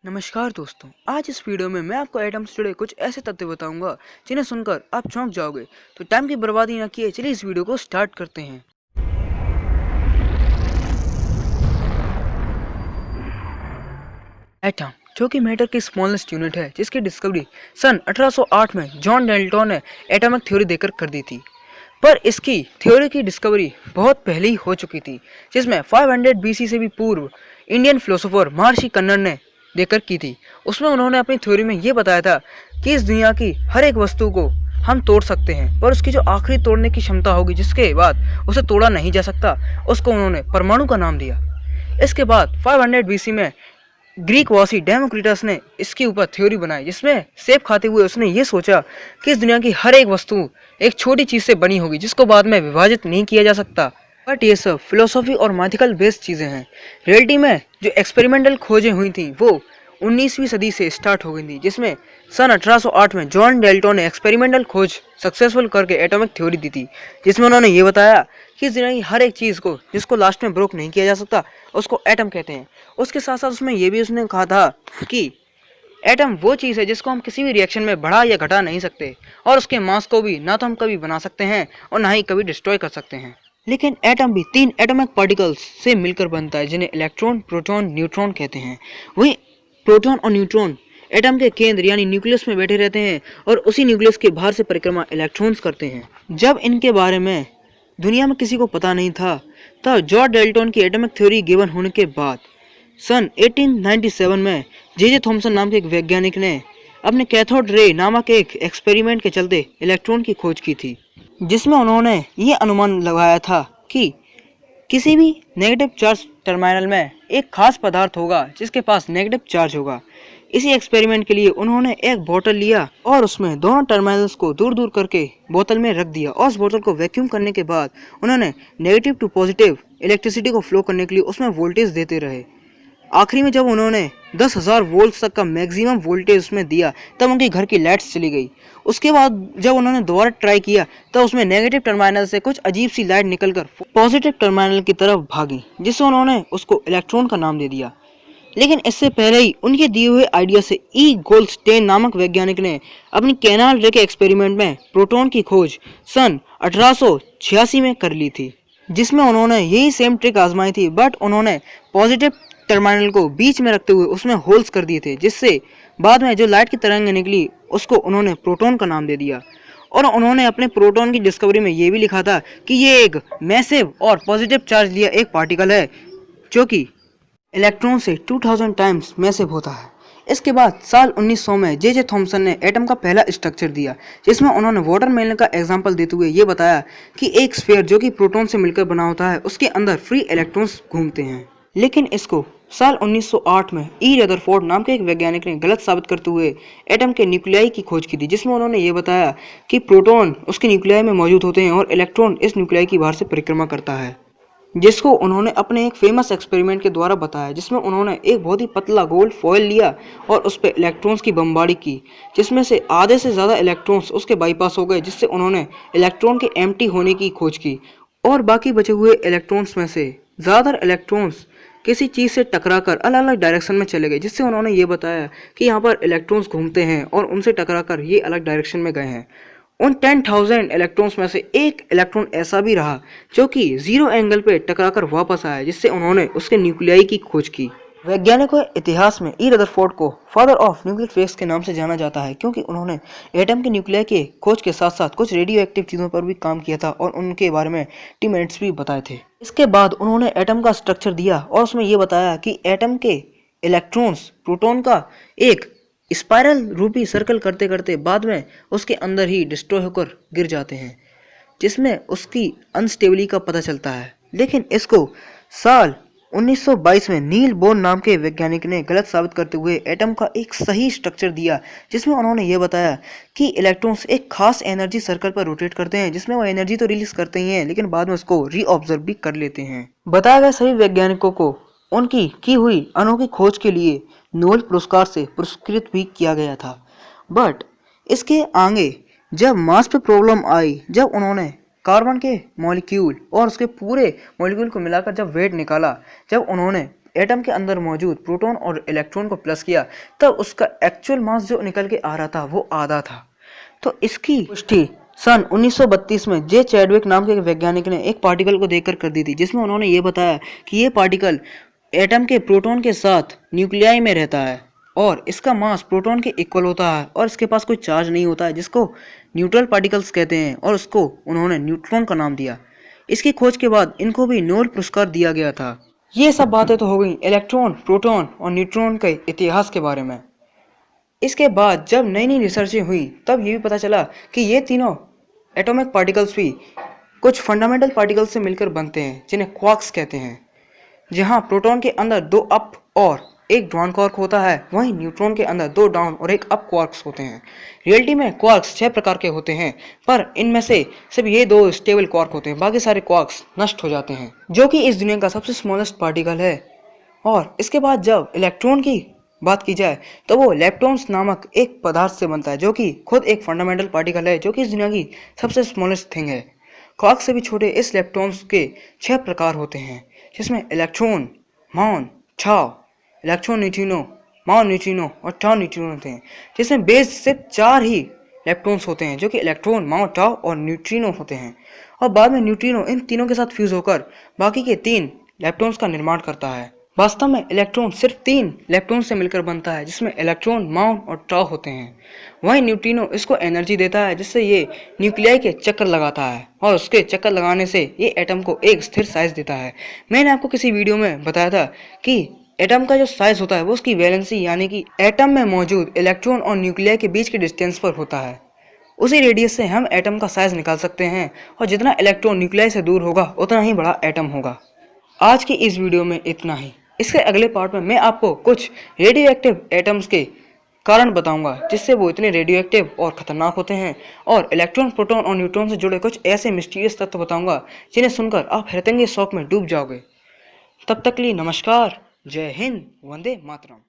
नमस्कार दोस्तों, आज इस वीडियो में मैं आपको एटम से जुड़े कुछ ऐसे तथ्य बताऊंगा जिन्हें सुनकर आप चौंक जाओगे। तो टाइम की बर्बादी न किए चलिए इस वीडियो को स्टार्ट करते हैं। एटम जो कि मैटर की स्मॉलेस्ट यूनिट है, जिसकी डिस्कवरी सन 1808 में जॉन डेल्टन ने एटॉमिक थ्योरी देकर कर दी थी। पर इसकी थ्योरी की डिस्कवरी बहुत पहले ही हो चुकी थी, जिसमें 500 बीसी से भी पूर्व इंडियन फिलोसोफर महर्षि कन्नड़ ने देकर की थी। उसमें उन्होंने अपनी थ्योरी में ये बताया था कि इस दुनिया की हर एक वस्तु को हम तोड़ सकते हैं, पर उसकी जो आखिरी तोड़ने की क्षमता होगी, जिसके बाद उसे तोड़ा नहीं जा सकता, उसको उन्होंने परमाणु का नाम दिया। इसके बाद 500 बीसी में ग्रीक वासी डेमोक्रिटस ने इसके ऊपर थ्योरी बनाई, जिसमें सेब खाते हुए उसने ये सोचा कि इस दुनिया की हर एक वस्तु एक छोटी चीज से बनी होगी, जिसको बाद में विभाजित नहीं किया जा सकता। बट ये सब फिलोसॉफी और मैथिकल बेस्ड चीजें हैं। रियलिटी में जो एक्सपेरिमेंटल खोजें हुई थी वो 19वीं सदी से स्टार्ट हो गई थी, जिसमें सन 1808 में जॉन डेल्टन ने एक्सपेरिमेंटल खोज सक्सेसफुल करके एटॉमिक थ्योरी दी थी, जिसमें उन्होंने ये बताया कि इस दुनिया की हर एक चीज को जिसको लास्ट में ब्रोक नहीं किया जा सकता, उसको एटम कहते हैं। उसके साथ साथ उसमें ये भी उसने कहा था कि एटम वो चीज़ है जिसको हम किसी भी रिएक्शन में बढ़ा या घटा नहीं सकते, और उसके मास को भी ना तो हम कभी बना सकते हैं और ना ही कभी डिस्ट्रॉय कर सकते हैं। लेकिन एटम भी 3 एटॉमिक पार्टिकल्स से मिलकर बनता है, जिन्हें इलेक्ट्रॉन, प्रोटॉन, न्यूट्रॉन कहते हैं। वहीं प्रोटॉन और न्यूट्रॉन एटम के केंद्र यानी न्यूक्लियस में बैठे रहते हैं और उसी न्यूक्लियस के बाहर से परिक्रमा इलेक्ट्रॉन्स करते हैं। जब इनके बारे में दुनिया में किसी को पता नहीं था, तब जॉन डेल्टन की एटॉमिक थ्योरी गिवन होने के बाद सन 1897 में जे थॉमसन नाम के एक वैज्ञानिक ने अपने कैथोड रे नामक एक एक्सपेरिमेंट के चलते इलेक्ट्रॉन की खोज की थी, जिसमें उन्होंने ये अनुमान लगाया था कि किसी भी नेगेटिव चार्ज टर्मिनल में एक खास पदार्थ होगा जिसके पास नेगेटिव चार्ज होगा। इसी एक्सपेरिमेंट के लिए उन्होंने एक बोतल लिया और उसमें दोनों टर्मिनल्स को दूर दूर करके बोतल में रख दिया, और उस बोतल को वैक्यूम करने के बाद उन्होंने नेगेटिव टू पॉजिटिव इलेक्ट्रिसिटी को फ्लो करने के लिए उसमें वोल्टेज देते रहे। आखिरी में जब उन्होंने 10,000 वोल्ट तक का मैक्सिमम वोल्टेज उसमें दिया, तब उनके घर की लाइट्स चली गई। उसके बाद जब उन्होंने दोबारा ट्राई किया, तब उसमें नेगेटिव टर्मिनल से कुछ अजीब सी लाइट निकलकर पॉजिटिव टर्मिनल की तरफ भागी, जिससे उन्होंने उसको इलेक्ट्रॉन का नाम दे दिया। लेकिन इससे पहले ही उनके दिए हुए आइडिया से ई गोल्डस्टेन नामक वैज्ञानिक ने अपनी कैनाल रे के एक्सपेरिमेंट में प्रोटॉन की खोज सन 1886 में कर ली थी, जिसमें उन्होंने यही सेम ट्रिक आजमाई थी, बट उन्होंने पॉजिटिव टर्मिनल को बीच में रखते हुए उसमें होल्स कर दिए थे, जिससे बाद में जो लाइट की तरंग निकली उसको उन्होंने प्रोटॉन का नाम दे दिया। और उन्होंने अपने प्रोटॉन की डिस्कवरी में ये भी लिखा था कि ये एक मैसिव और पॉजिटिव चार्ज लिया एक पार्टिकल है, जो कि इलेक्ट्रॉन से 2000 टाइम्स मैसिव होता है। इसके बाद साल 1900 में जे थॉमसन ने एटम का पहला स्ट्रक्चर दिया, जिसमें उन्होंने वाटरमेलन का एग्जांपल देते हुए ये बताया कि एक स्फीयर जो कि प्रोटॉन से मिलकर बना होता है, उसके अंदर फ्री इलेक्ट्रॉन्स घूमते हैं। लेकिन इसको साल 1908 में ई रदरफोर्ड नाम के एक वैज्ञानिक ने गलत साबित करते हुए एटम के न्यूक्लियाई की खोज की थी, जिसमें उन्होंने ये बताया कि प्रोटॉन उसके न्यूक्लियाई में मौजूद होते हैं और इलेक्ट्रॉन इस न्यूक्लियाई की बाहर से परिक्रमा करता है, जिसको उन्होंने अपने एक फेमस एक्सपेरिमेंट के द्वारा बताया, जिसमें उन्होंने एक बहुत ही पतला गोल्ड फॉयल लिया और उस पर इलेक्ट्रॉन्स की बमबारी की, जिसमें से आधे से ज़्यादा इलेक्ट्रॉन्स उसके बाईपास हो गए, जिससे उन्होंने इलेक्ट्रॉन के एम्प्टी होने की खोज की, और बाकी बचे हुए इलेक्ट्रॉन्स में से ज़्यादातर इलेक्ट्रॉन्स किसी चीज़ से टकराकर अलग अलग डायरेक्शन में चले गए, जिससे उन्होंने ये बताया कि यहाँ पर इलेक्ट्रॉन्स घूमते हैं और उनसे टकराकर ये अलग डायरेक्शन में गए हैं। उन 10,000 इलेक्ट्रॉन्स में से एक इलेक्ट्रॉन ऐसा भी रहा जो कि जीरो एंगल पे टकराकर वापस आया, जिससे उन्होंने उसके न्यूक्लियाई की खोज की। वैज्ञानिकों के इतिहास में ई रदरफोर्ड को फादर ऑफ न्यूक्लियर फिजिक्स के नाम से जाना जाता है, क्योंकि उन्होंने एटम के न्यूक्लियाई के खोज के साथ साथ कुछ रेडियो एक्टिव चीज़ों पर भी काम किया था और उनके बारे में टीममेट्स भी बताए थे। इसके बाद उन्होंने एटम का स्ट्रक्चर दिया और उसमें ये बताया कि एटम के इलेक्ट्रॉन्स प्रोटॉन का एक स्पाइरल रूपी सर्कल करते करते बाद में उसके अंदर ही डिस्ट्रॉय होकर गिर जाते हैं, जिसमें उसकी अनस्टेबिलिटी का पता चलता है। लेकिन इसको साल 1922 में नील बोर नाम के वैज्ञानिक ने गलत साबित करते हुए एटम का एक सही स्ट्रक्चर दिया, जिसमें उन्होंने ये बताया कि इलेक्ट्रॉन्स एक खास एनर्जी सर्कल पर रोटेट करते हैं, जिसमें वो एनर्जी तो रिलीज करते ही हैं, लेकिन बाद में उसको रीऑब्जर्व भी कर लेते हैं। बताए गए सभी वैज्ञानिकों को उनकी की हुई अनोखी खोज के लिए नोबेल पुरस्कार से पुरस्कृत भी किया गया था। बट इसके आगे जब मास पे प्रॉब्लम आई, जब उन्होंने कार्बन के मॉलिक्यूल और उसके पूरे मॉलिक्यूल को मिलाकर जब वेट निकाला, जब उन्होंने एटम के अंदर मौजूद प्रोटॉन और इलेक्ट्रॉन को प्लस किया तब उसका एक्चुअल मास जो निकल के आ रहा था वो आधा था। तो इसकी पुष्टि सन 1932 में जे चैडविक नाम के एक वैज्ञानिक ने एक पार्टिकल को देखकर कर दी थी, जिसमें उन्होंने ये बताया कि ये पार्टिकल एटम के प्रोटॉन के साथ न्यूक्लियाई में रहता है और इसका मास प्रोटॉन के इक्वल होता है और इसके पास कोई चार्ज नहीं होता है, जिसको न्यूट्रल पार्टिकल्स कहते हैं और उसको उन्होंने न्यूट्रॉन का नाम दिया। इसकी खोज के बाद इनको भी नोबेल पुरस्कार दिया गया था। ये सब बातें तो हो गई इलेक्ट्रॉन, प्रोटॉन और न्यूट्रॉन के इतिहास के बारे में। इसके बाद जब नई नई रिसर्चें हुई तब ये भी पता चला कि ये तीनों एटॉमिक पार्टिकल्स भी कुछ फंडामेंटल पार्टिकल्स से मिलकर बनते हैं, जिन्हें क्वार्क्स कहते हैं। जहां प्रोटॉन के अंदर 2 अप और 1 डाउन क्वार्क होता है, वहीं न्यूट्रॉन के अंदर 2 डाउन और 1 अप क्वार्क्स होते हैं। रियलिटी में क्वार्क्स 6 प्रकार के होते हैं, पर इनमें से सिर्फ ये 2 स्टेबल क्वार्क होते हैं, बाकी सारे क्वार्क्स नष्ट हो जाते हैं, जो कि इस दुनिया का सबसे स्मॉलेस्ट पार्टिकल है। और इसके बाद जब इलेक्ट्रॉन की बात की जाए तो वो लेप्टॉन्स नामक एक पदार्थ से बनता है, जो कि खुद एक फंडामेंटल पार्टिकल है, जो कि इस दुनिया की सबसे स्मॉलेस्ट थिंग है। क्वार्क से भी छोटे इस लेप्टॉन्स के 6 प्रकार होते हैं, जिसमें इलेक्ट्रॉन, मॉन, चाओ, इलेक्ट्रॉन न्यूट्रिनो, मॉन न्यूट्रिनो और टाउ न्यूट्रिनो होते हैं, जिसमें बेस सिर्फ 4 ही लेप्टॉन्स होते हैं, जो कि इलेक्ट्रॉन, माओ, टाउ और न्यूट्रिनो होते हैं। और बाद में न्यूट्रिनो इन तीनों के साथ फ्यूज होकर बाकी के 3 लेप्टॉन्स का निर्माण करता है। वास्तव में इलेक्ट्रॉन सिर्फ 3 इलेक्ट्रॉन से मिलकर बनता है, जिसमें इलेक्ट्रॉन, माउन और टाउ होते हैं। वहीं न्यूट्रिनो इसको एनर्जी देता है, जिससे ये न्यूक्लियाई के चक्कर लगाता है और उसके चक्कर लगाने से ये एटम को एक स्थिर साइज देता है। मैंने आपको किसी वीडियो में बताया था कि एटम का जो साइज होता है वो उसकी वैलेंसी यानी कि एटम में मौजूद इलेक्ट्रॉन और न्यूक्लियाई के बीच के डिस्टेंस पर होता है। उसी रेडियस से हम एटम का साइज निकाल सकते हैं और जितना इलेक्ट्रॉन न्यूक्लियाई से दूर होगा उतना ही बड़ा एटम होगा। आज की इस वीडियो में इतना ही। इसके अगले पार्ट में मैं आपको कुछ रेडियो एक्टिव एटम्स के कारण बताऊंगा, जिससे वो इतने रेडियो एक्टिव और खतरनाक होते हैं, और इलेक्ट्रॉन, प्रोटॉन और न्यूट्रॉन से जुड़े कुछ ऐसे मिस्टीरियस तत्व बताऊंगा जिन्हें सुनकर आप हैरतंगे शौक में डूब जाओगे। तब तक के लिए नमस्कार, जय हिंद, वंदे मातरम।